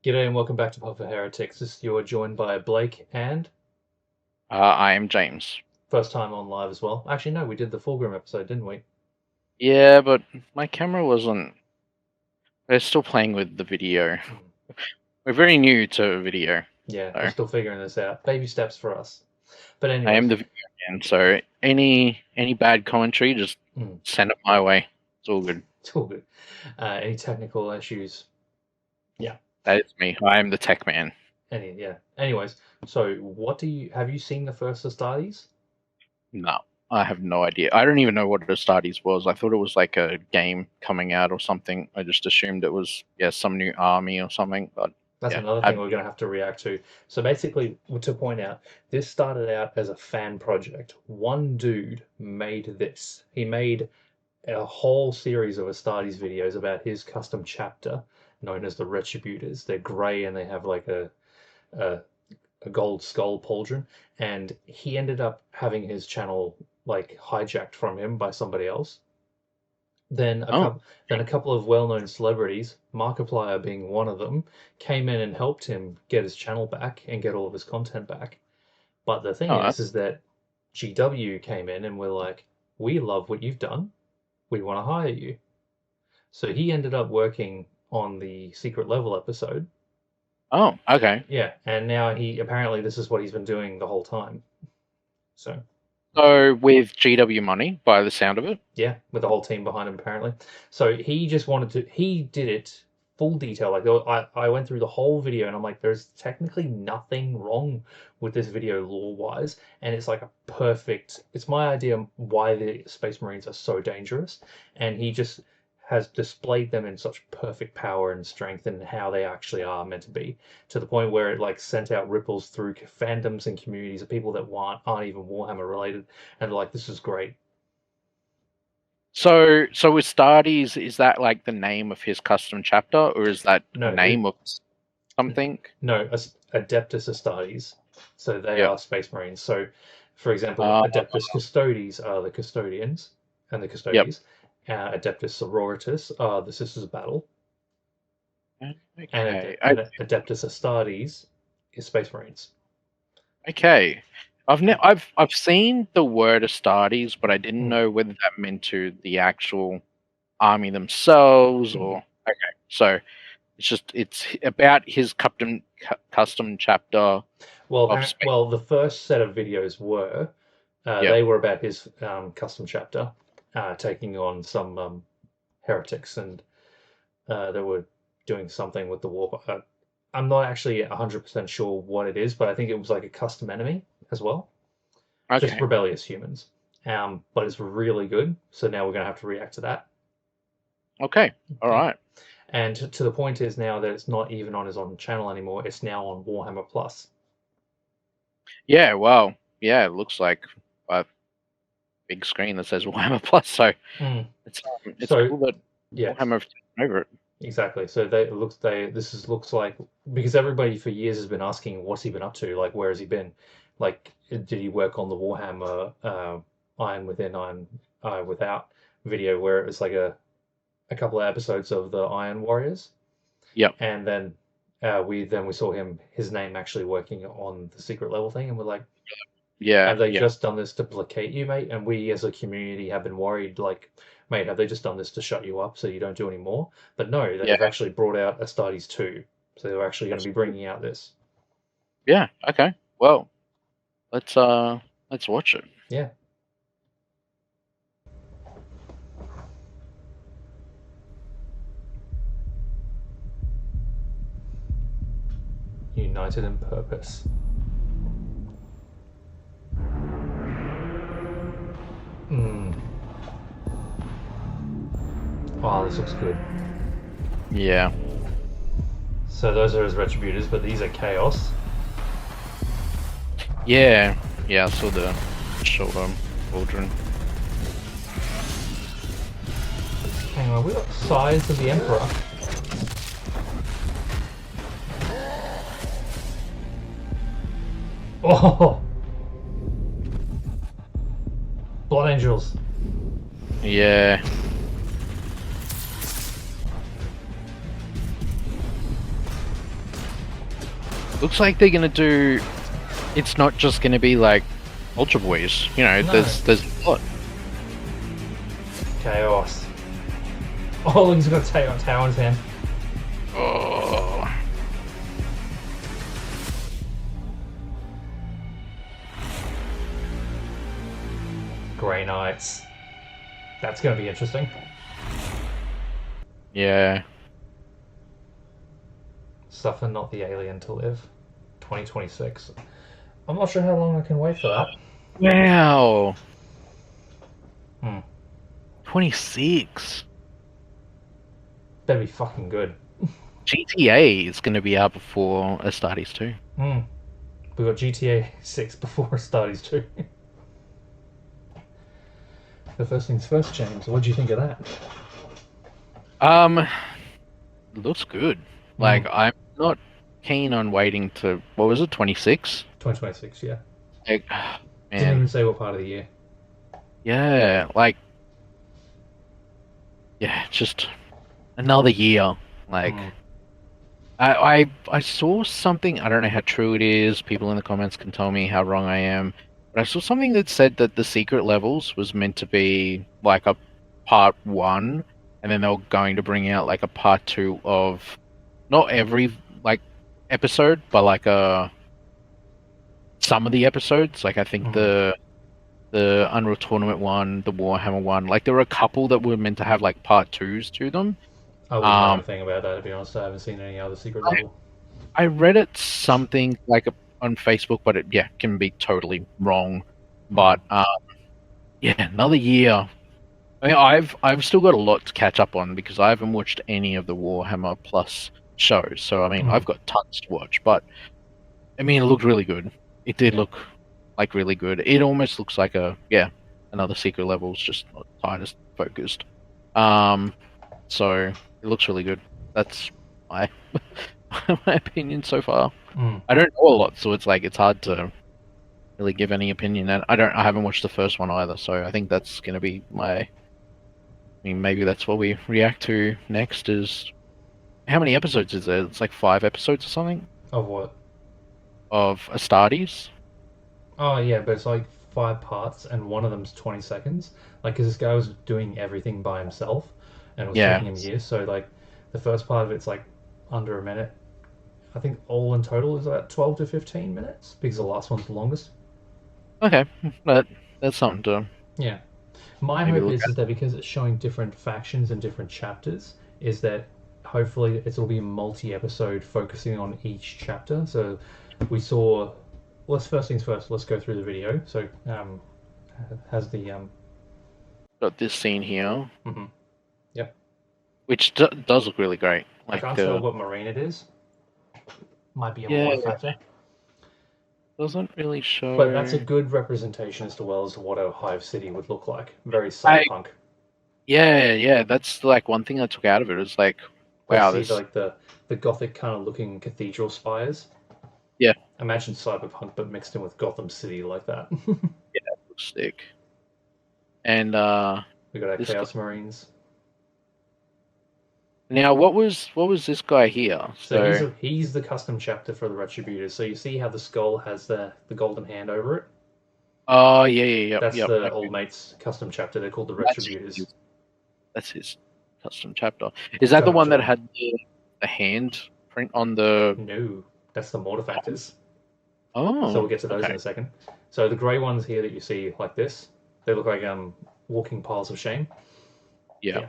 G'day and welcome back to Pub for Heretics. You're joined by Blake and I am James. first time on live as well. Actually, no, we did the Fulgrim episode, didn't we? Yeah, but my camera wasn't. We're still playing with the video. Hmm. We're very new to video, Yeah, we're so still figuring this out. Baby steps for us. But I am anyways, the video man. So any bad commentary, just hmm, send it my way. It's all good. it's all good. Any technical issues? Yeah. That is me. I am the tech man. Yeah. Anyways, so have you seen the first Astartes? No, I have no idea. I don't even know what Astartes was. I thought it was like a game coming out or something. I just assumed it was some new army or something. But That's yeah, another thing we're going to have to react to. So basically, to point out, this started out as a fan project. One dude made this. He made a whole series of Astartes videos about his custom chapter known as the Retributors. They're grey and they have like a, a gold skull pauldron. And he ended up having his channel like hijacked from him by somebody else. Then a oh, couple, then a couple of well-known celebrities, Markiplier being one of them, came in and helped him get his channel back and get all of his content back. But the thing oh, is that GW came in and were like, "We love what you've done. We want to hire you." So he ended up working on the secret level episode. oh, okay. Yeah, and now he apparently this is what he's been doing the whole time. So So with GW money, by the sound of it. yeah, with the whole team behind him apparently. So he just wanted to. He did it full detail. Like I went through the whole video and I'm like, there's technically nothing wrong with this video lore wise, and it's like a perfect. It's my idea why the Space Marines are so dangerous, and he just has displayed them in such perfect power and strength and how they actually are meant to be, to the point where it like sent out ripples through fandoms and communities of people that aren't even Warhammer related, and they're like, this is great. So with Astartes, is that like the name of his custom chapter, or is that No, name of something? no, Adeptus Astartes. So they Yeah. are Space Marines. So, for example, Uh, Adeptus Custodes are the custodians and the yep. custodies. Adeptus Sororitas are the Sisters of Battle, and Okay. Adeptus Astartes is Space Marines. Okay. I've seen the word Astartes, but I didn't Mm, know whether that meant to the actual army themselves mm. or okay. So it's about his custom chapter of space. Well, the first set of videos were Yep. they were about his custom chapter, taking on some heretics, and they were doing something with the war. I'm not actually 100% sure what it is, but I think it was like a custom enemy as well, just Okay. rebellious humans. But it's really good. So now we're going to have to react to that. Okay. All Okay. right. And to the point is now that it's not even on his own channel anymore. It's now on Warhammer Plus. Yeah. Well. Yeah. It looks like a big screen that says Warhammer Plus. So Mm. it's So cool that yeah, Warhammer have taken over it. exactly. So looks like, because everybody for years has been asking what's he been up to, like where has he been, like did he work on the Warhammer Iron Within Iron Without video where it was like a couple of episodes of the Iron Warriors, Yep. and then we saw his name actually working on the secret level thing, and we're like, Yeah. have they Yeah. just done this to placate you, mate? And we as a community have been worried, like, mate, have they just done this to shut you up so you don't do any more? But no, Yeah. they've actually brought out Astartes 2. So they're actually going to be bringing out this. Yeah. Okay. Well, let's watch it. Yeah. United in purpose. Mm. Oh, this looks good. Yeah. So those are his retributors, but these are chaos. Yeah. Yeah. I saw the shoulder cauldron. Hang on, we got size of the Emperor. Oh, Blood Angels. Yeah. looks like they're gonna do. It's not just gonna be like Ultra Boys. You know, No. there's a lot. Chaos. Oh, he's got a tower in his hand. Oh. Grey Knights. That's going to be interesting. Yeah. Suffer not the alien to live. 2026. I'm not sure how long I can wait for that. Wow. Hmm. 26. Better be fucking good. GTA is going to be out before Astartes 2. Hmm. We got GTA 6 before Astartes 2. The first things first, James. What do you think of that? Looks good. Like, I'm not keen on waiting to, what was it, 26? 2026, yeah. Like, Didn't man, even say what part of the year. yeah, like, yeah, just another year. Like, Hmm. I saw something, I don't know how true it is, people in the comments can tell me how wrong I am, but I saw something that said that the secret levels was meant to be like a part one, and then they were going to bring out like a part two of not every like episode, but like some of the episodes. Like I think Hmm. the Unreal Tournament one, the Warhammer one, like there were a couple that were meant to have like part twos to them. I wouldn't know Um, anything about that, to be honest. I haven't seen any other secret I, level. I read it something like on Facebook, but it yeah can be totally wrong. Hmm. But yeah, another year. I mean, I've still got a lot to catch up on because I haven't watched any of the Warhammer Plus shows. So I mean, Hmm. I've got tons to watch. But I mean, it looked really good. It did Yeah. look like really good. It almost looks like another secret levels, just not tied as focused. Um, so it looks really good. That's my my opinion so far. Hmm. I don't know a lot, so it's like it's hard to really give any opinion. And I haven't watched the first one either, so I think that's gonna be my. I mean, maybe that's what we react to next. Is how many episodes is there? It's like 5 episodes or something Of what? of Astartes. Oh, yeah, but it's like 5 parts, and one of them's 20 seconds. Like, because this guy was doing everything by himself, and it was Yeah. taking him years. So, like, the first part of it's like under a minute. I think all in total is about 12 to 15 minutes, because the last one's the longest. Okay, that's something to Yeah. My maybe hope look is at. that because it's showing different factions and different chapters, is that hopefully it'll be a multi-episode focusing on each chapter. So we saw. Let's first things first. Let's go through the video. So has the Got this scene here, mhm. Yep. which does look really great. I Like can't tell the what marine it is. Might be a yeah, mod factor, doesn't really but that's a show. good representation as well as what a hive city would look like. Very I cyberpunk. yeah, that's like one thing I took out of it. Is like, Let's wow, see this the gothic kind of looking cathedral spires. yeah, Imagine cyberpunk, but mixed in with Gotham City like that. looks sick. And We got our this guy, Chaos Marines. now what was this guy here? So So he's the custom chapter for the Retributors. So you see how the skull has the golden hand over it. oh yeah, That's yep. the Okay. old mate's custom chapter. They're called the That's Retributors. his, that's his custom chapter. Is that So the much one of that them. had the hand print on the? No, that's the Mortifactors. So we'll Oh, get to those in okay. a second. So the grey ones here that you see like this, they look like walking piles of shame. Yeah. Yeah,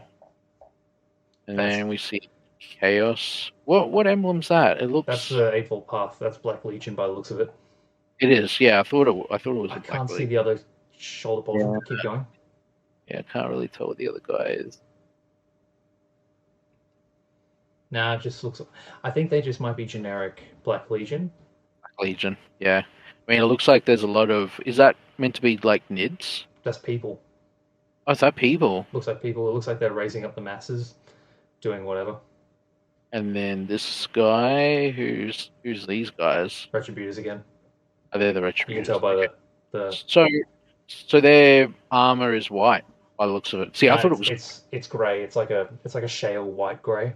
And that's then we see Chaos. What emblem's that? It that's looks. the Eightfold Path. That's Black Legion by the looks of it. It is. Yeah, I thought it was I a Black can't see League. the other shoulder portion. Yeah. Keep going. Yeah, I can't really tell what the other guy is. Nah, it just looks. I think they just might be generic Black Legion. Black Legion. Yeah. I mean, it looks like there's a lot of. Is that meant to be like NIDs? That's people. Oh, is that people? Looks like people. It looks like they're raising up the masses, doing whatever. And then this guy, who's these guys? Retributors again. Are they the You can tell Retributors? by Okay. the So their armor is white by the looks of it. See, I no, thought it was. it's grey. It's like a shale white grey.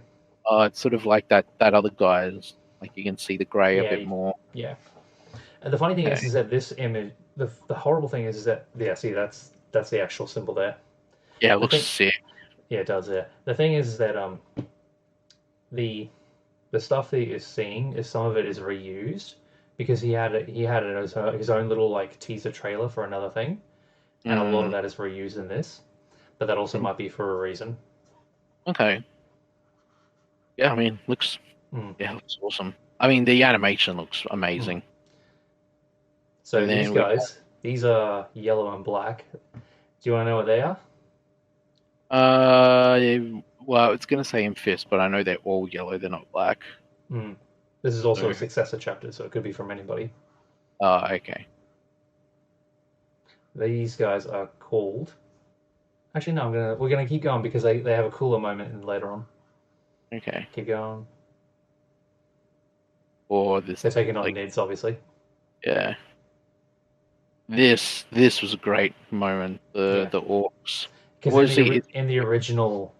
It's sort of like that other guy's. Like you can see the grey a Yeah, bit more. yeah. And the funny thing Okay. is that this image, the horrible thing is that yeah, see that's the actual symbol there. Yeah, it The looks thing, sick. yeah, it does. Yeah. The thing is that the the stuff that you're seeing is some of it is reused because he had it as his own little like teaser trailer for another thing, and a lot of Mm, that is reused in this. But that also might be for a reason. okay. Yeah, I mean, looks Hmm. looks awesome. I mean, the animation looks Hmm. amazing. So And these then we guys, these are yellow and black. Do you want to know what they are? well, it's gonna say in fist, but I know they're all yellow. They're not black. Hmm. This is also a So, successor chapter, so it could be from anybody. okay. These guys are called. Actually, no. We're gonna keep going because they have a cooler moment in later on. Okay. Keep going. Or this, They're taking on like, Nids, obviously. yeah. This was a great moment. Yeah, The orcs. because Was he? in the original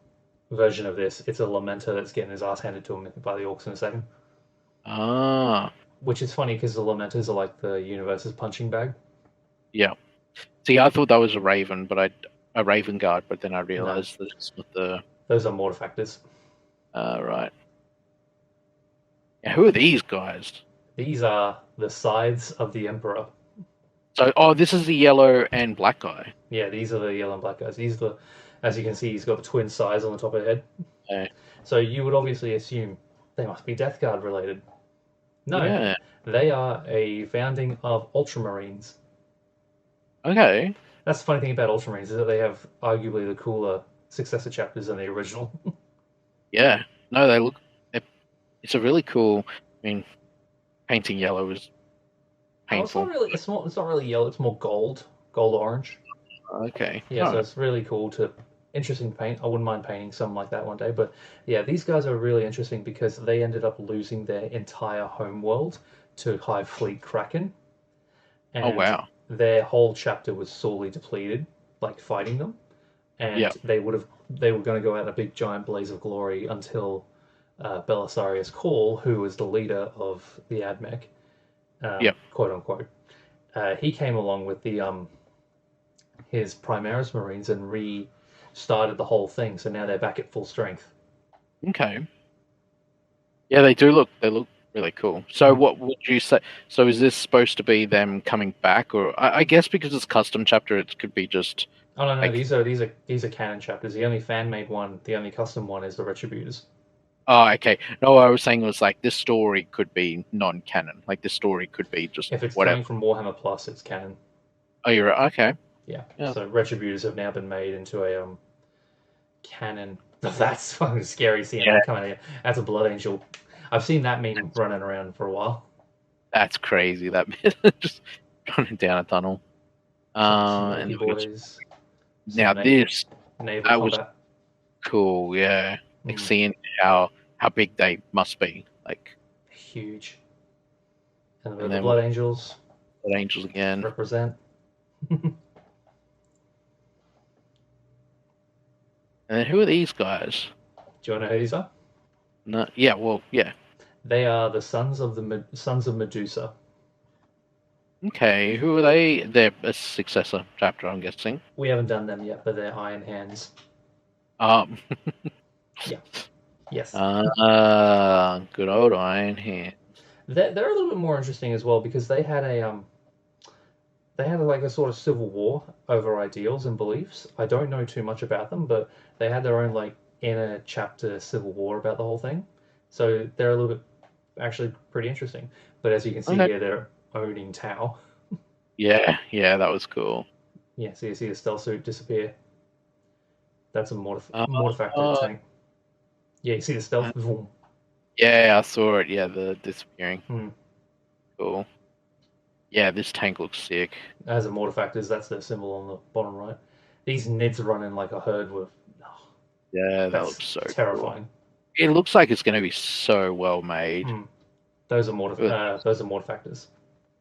version of this, it's a lamenter that's getting his ass handed to him by the orcs in a second. Ah, Which is funny because the lamenters are like the universe's punching bag. yeah. See, I thought that was a raven, but a raven guard, but then I No, realized that it's not the. those are mortifactors. Right. Yeah, who are these guys? These are the sides of the emperor. So, oh, this is the yellow and black guy. Yeah, these are the yellow and black guys. These are the, as you can see, he's got the twin sides on the top of the head. Uh, So you would obviously assume they must be Death Guard related. No, yeah. they are a founding of Ultramarines. Okay. That's the funny thing about Ultramarines is that they have arguably the cooler successor chapters than the original. Yeah. No, they look. It's a really cool. I mean, painting yellow is Oh, it's not painful. really. It's not really yellow. It's more gold orange. Okay. Yeah, so Oh, it's really cool to interesting paint. I wouldn't mind painting something like that one day. But yeah, these guys are really interesting because they ended up losing their entire home world to Hive Fleet Kraken, oh and wow. their whole chapter was sorely depleted, like fighting them. Yeah. And they were going to go out in a big giant blaze of glory until Belisarius Cawl, who was the leader of the Admech, Yeah. quote unquote, he came along with the his Primaris Marines and restarted the whole thing. So now they're back at full strength. Okay. Yeah, they do look. They look really cool. So, Mm. what would you say? So, is this supposed to be them coming back, or I guess because it's custom chapter, it could be just Oh no, no, like, these are canon chapters. The only fan made one, the only custom one is the Retributors. oh, okay. No, what I was saying was like this story could be non-canon. Like this story could be just If it's whatever. coming from Warhammer Plus, it's canon. Oh, you're right. Okay. Yeah. Yeah. So Retributors have now been made into a canon. That's fucking scary seeing Yeah, that coming out. That's a Blood Angel. I've seen that meme running around for a while. that's crazy. That bit just running down a tunnel. Some And Orky then we got boys, now some this naval that was combat. cool. Yeah, like Mm, seeing how big they must be. Like, huge. And and the then we Blood Angels got angels again. represent. Do And then who are these guys? you want to know who these are? No, yeah, well, yeah. They are the sons of sons of Medusa. Okay, who are they? They're a successor chapter, I'm guessing. We haven't done them yet, but they're Iron Hands. Um, Yeah. Yes. good old Iron Hand. They're a little bit more interesting as well because they had like a sort of civil war over ideals and beliefs. I don't know too much about them, but they had their own like inner chapter civil war about the whole thing. So they're a little bit actually pretty interesting. But as you can see Okay. here, they're owning Tau. Yeah, yeah, that was cool. Yeah, so you see the stealth suit disappear. That's a Uh, mortifactor uh, tank. Yeah, you see the stealth. Vroom. yeah, I saw it. Yeah, the disappearing. Hmm. Cool. Yeah, this tank looks sick. As a mortifactors, that's their symbol on the bottom right. These Nids run in like a herd with. Oh, Yeah, that that's looks so cool. terrifying. It looks like it's going to be so well made. Hmm. Those are mortifactors.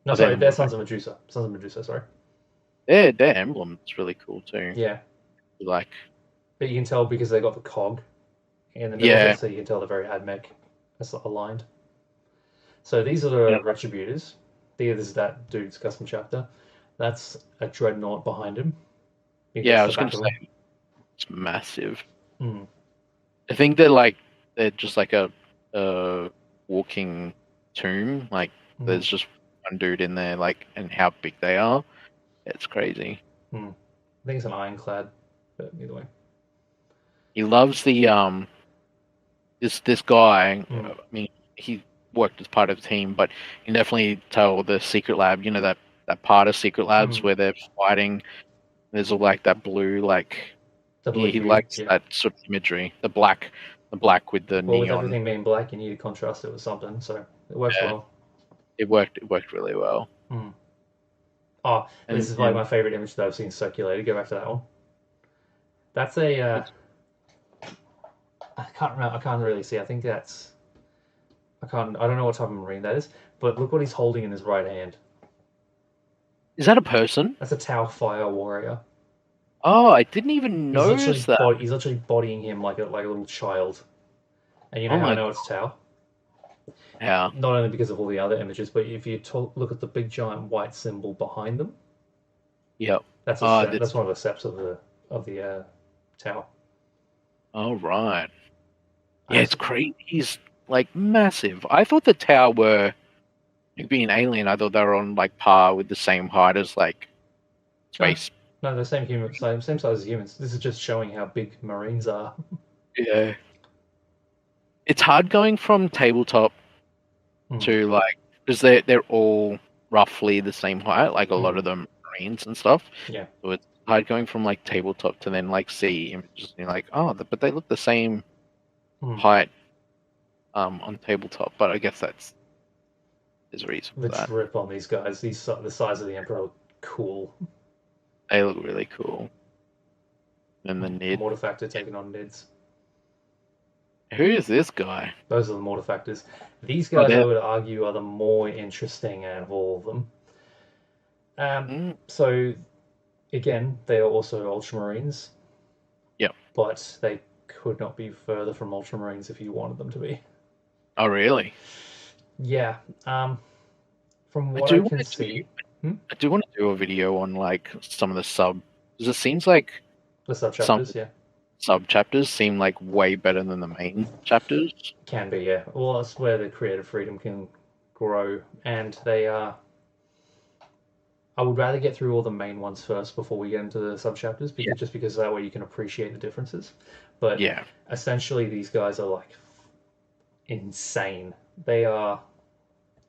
No, Oh, they're sorry, the they're more Sons of Medusa. Sons of Medusa, sorry. their emblem is really cool too. Yeah, Like, but you can tell because they got the cog in the middle of yeah, it, so you can tell they're very AdMech aligned. So these are Yeah, the Retributors. This is that dude's custom chapter. That's a dreadnought behind him. I That's the was gonna back of him. say it's massive. Hmm. I think they're just like a walking tomb. Like Hmm. there's just one dude in there, like, and how big they are. It's crazy. Hmm. I think it's an ironclad, but either way. He loves the this guy. Hmm. I mean, he worked as part of the team, but you can definitely tell the secret lab. You know that part of secret Hmm. labs where they're fighting. There's all like that blue, like The blue he hue, likes yeah. that sort of imagery. The black with the Well, with neon. everything being black, you need to contrast it with something, so it works Yeah, well. it worked really well. Hmm. Oh, this And is like then my favorite image that I've seen circulated. Go back to that one. That's a. I can't remember. I can't really see. I think that's. I can't. I don't know what type of marine that is. But look what he's holding in his right hand. is that a person? That's a Tau Fire warrior. Oh, I didn't even notice that. He's literally bodying him like a little child. And you know Oh how I my know it's Tau? yeah. Not only because of all the other images, but if you look at the big giant white symbol behind them, Yep. that's a Oh, that's one of the steps of the Tau. all right. I Yeah, it's just crazy. He's like massive. I thought the tower were like, being alien. I thought they were on like par with the same height as like no, space. no, the same size as humans. This is just showing how big Marines are. Yeah. It's hard going from tabletop Hmm. to like because they're all roughly the same height, like a lot Hmm. of them Marines and stuff. Yeah. So it's hard going from like tabletop to then like see images and you're like, oh, but they look the same Hmm. height on tabletop. But I guess there's a reason The for that. drip on these guys. The size of the Emperor look cool. They look really cool. And the Nid. Mortifactor taking on Nids. Who is this guy? Those are the mortifactors. These Oh, guys, I there. would argue, are the more interesting out of all of them. Mm, So again, they are also Ultramarines, yep. but they could not be further from Ultramarines if you wanted them to be. Oh, really? Yeah. Um, from I what I do want can to do. see, hmm? I do want to do a video on like some of the sub. Because it seems like The sub some chapters, yeah, sub chapters seem like way better than the main chapters. can be, yeah. Well, that's where the creative freedom can grow, and they are. I would rather get through all the main ones first before we get into the sub chapters, Yeah. because that way you can appreciate the differences. But Yeah. essentially, these guys are like insane. They are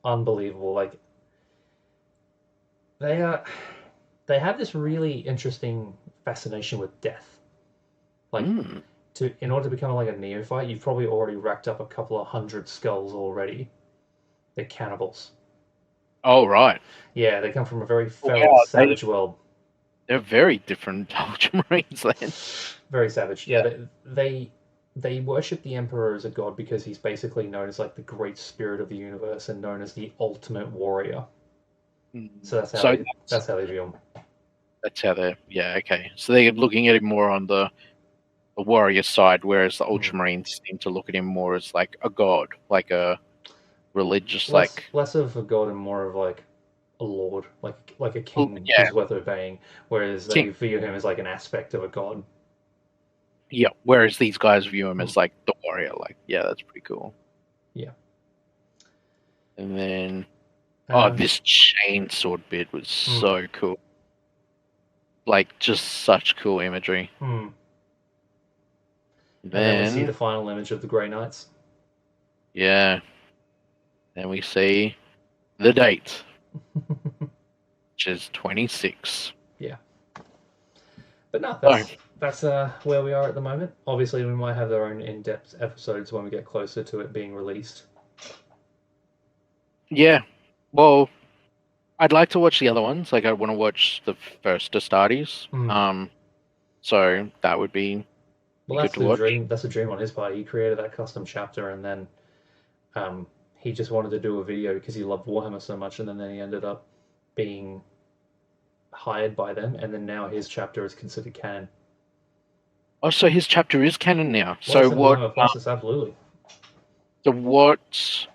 unbelievable. Like they are, they have this really interesting fascination with death. Like Mm. in order to become like a neophyte, you've probably already racked up a couple of hundred skulls already. They're cannibals. Oh, right. Yeah, they come from a very feral, Wow. savage world. They're very different Ultramarines then. Very savage. Yeah, they worship the Emperor as a god because he's basically known as like the great spirit of the universe and known as the ultimate warrior. Mm. So So that's how they view him. that's how they're. Yeah. Okay. So they're looking at it more on the warrior side, whereas the Hmm. Ultramarines seem to look at him more as like a god, like a religious, like. Less of a god and more of like a lord, like a Well, king yeah, who's worth obeying. Whereas they king. view him as like an aspect of a god. Yeah. Whereas these guys view him Hmm. as like the warrior. Like, yeah, that's pretty cool. Yeah. And then, oh, Um. this chainsword bit was Hmm. so cool. Like, just such cool imagery. Hmm. And then we see Then, the final image of the Grey Knights. yeah, then we see the date, which is 26. Yeah. But no, Oh, that's where we are at the moment. Obviously, we might have our own in-depth episodes when we get closer to it being released. yeah. Well, I'd like to watch the other ones. Like, I want to watch the first Astartes. Hmm. So that would be Well, good that's to the watch. dream. That's the dream on his part. He created that custom chapter, and then he just wanted to do a video because he loved Warhammer so much, and then he ended up being hired by them, and then now his chapter is considered canon. Oh, so his chapter is canon now. Well, So it's in what? Warhammer Plus. It's absolutely. So what?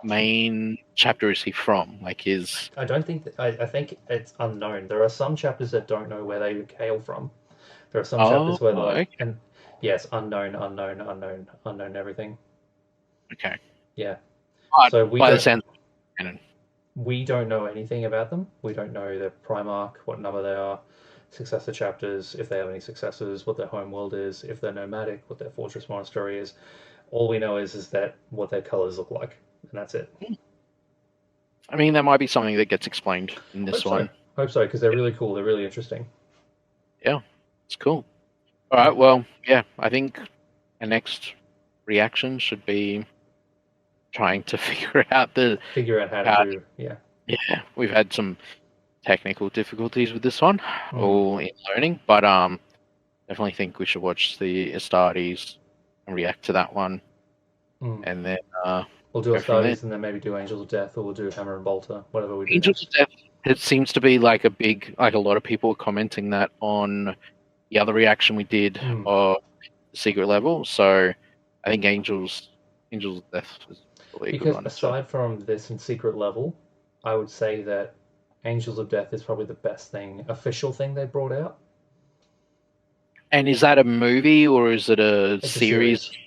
main chapter is he from? Like his. I don't think I think it's unknown. There are some chapters that don't know where they hail from. There are some Oh, chapters where they're like, okay. and yes, unknown, unknown everything. Okay. Yeah. But So we by the don't sound, canon. we don't know anything about them. We don't know their Primarch, what number they are, successor chapters, if they have any successors, what their home world is, if they're nomadic, what their fortress monastery is. All we know is that what their colors look like, and that's it. I mean, that might be something that gets explained in this Hope so. one. Hope so, because they're really cool. They're really interesting. Yeah, it's cool. All Yeah. right. Well, yeah. I think our next reaction should be trying to figure out the Figure out how to how. do. Yeah. Yeah, we've had some technical difficulties with this one, Mm. all in learning, but definitely think we should watch the Astartes and react to that one, Mm. and then We'll do go from there. Astartes and then maybe do Angels of Death, or we'll do Hammer and Bolter, whatever we do Angels next. of Death. It seems to be like a lot of people are commenting that on the other reaction we did Mm. of the secret level. So I think Angels of Death is probably a good Because one. So aside from this and Secret Level, I would say that Angels of Death is probably the best thing, official thing they brought out. and is that a movie or is it a It's a series? series.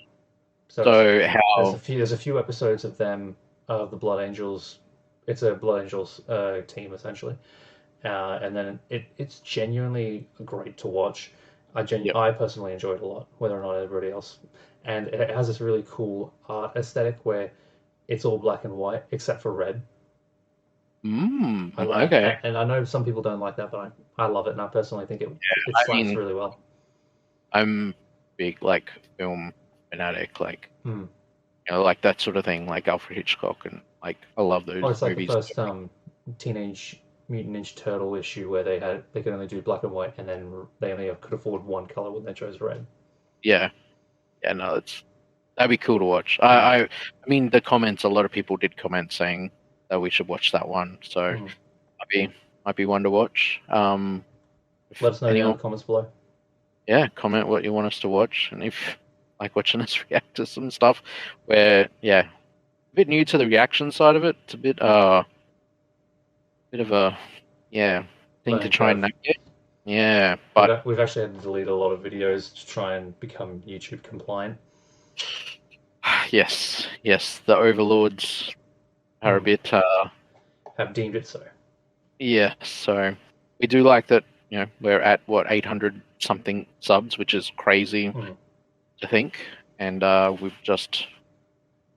So So how? there's a few episodes of them of the Blood Angels. It's a Blood Angels team essentially, and then it's genuinely great to watch. Yep. I personally enjoy it a lot, whether or not everybody else. And it has this really cool art aesthetic where it's all black and white except for red. Okay. And I know some people don't like that, but I love it, and I personally think it I slaps mean, really well. I'm big like film fanatic, like Hmm. like that sort of thing, like Alfred Hitchcock, and like I love Oh, those it's like the movies. first Teenage Mutant Ninja Turtle issue where they could only do black and white, and then they only could afford one color when they chose red. Yeah, yeah, no, that'd be cool to watch. Hmm. I mean, the comments. A lot of people did comment saying that we should watch that one, so Hmm. might be one to watch. If Let us know down in anyone, the comments below. yeah, comment what you want us to watch, and if like watching us react to some stuff, where yeah, a bit new to the reaction side of it. It's a bit of a yeah thing to Learning try and curve. navigate. Yeah, but We've actually had to delete a lot of videos to try and become YouTube compliant. yes, yes, the overlords are a Hmm. bit Have deemed it so. yeah. So we do like that. We're at what 800 something subs, which is crazy Hmm. to think, and we've just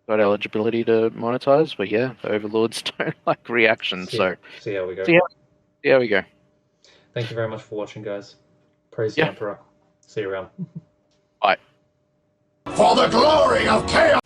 got eligibility to monetize. But yeah, the overlords don't like reactions, so See how we go. see how, see how we go. Thank you very much for watching, guys. Praise the Yeah, Emperor. See you around. bye. For the glory of chaos!